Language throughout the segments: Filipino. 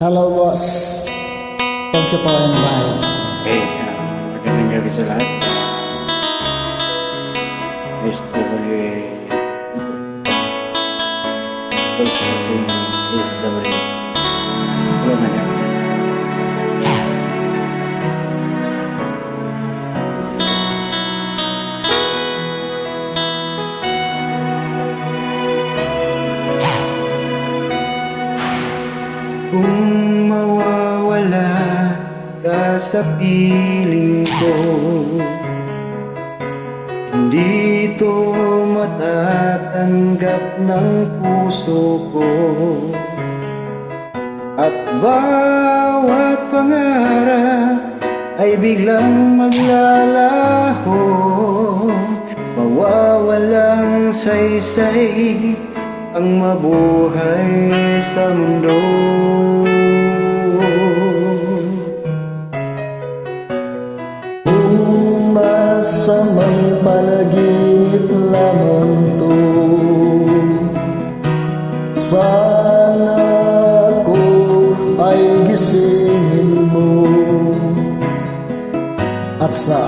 Hello, boss. Thank you for invite. Okay, magandang gabi sa lahat. Nice to first kasi is the race. Hello na yan. Kung mawawala ka sa piling ko, hindi ito matatanggap ng puso ko. At bawat pangarap ay biglang maglalaho, mawawalang saysay ang mabuhay sa mundo. Kung masamang panaginip lamang to, sana ako ay gisingin mo. At sa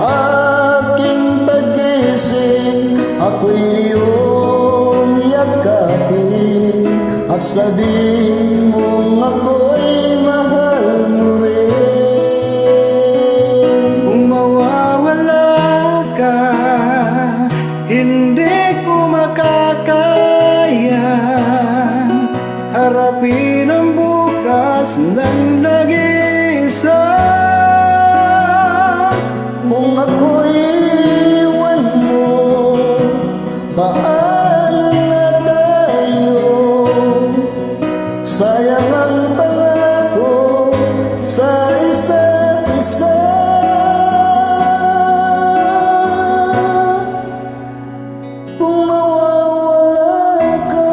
aking pag-ising, ako'y iyong yakapin at sabihin mong ako'y mahal mo rin. Kung mawawala ka, hindi ko makakaya harapin ang bukas ng nag-iisa. Kung ako'y iwan mo, paano na tayo? Sayang ang pangako sa isa't isa. Kung mawawala ka,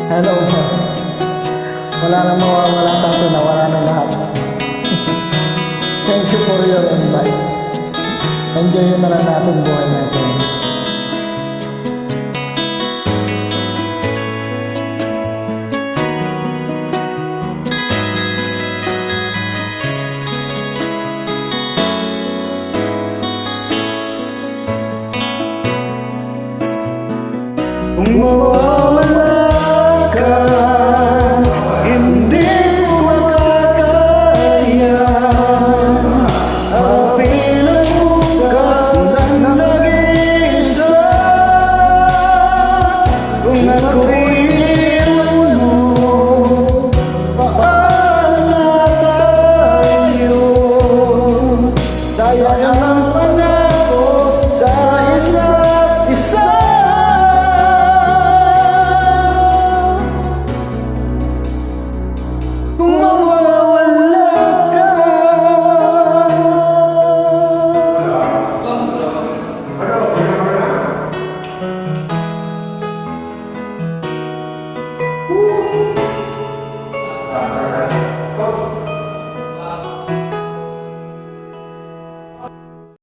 hello, boss. Wala nang mawawala sa atin, nawala na lahat. Thank you for your invite. Enjoy na lang natin buhay natin. Kung mawawala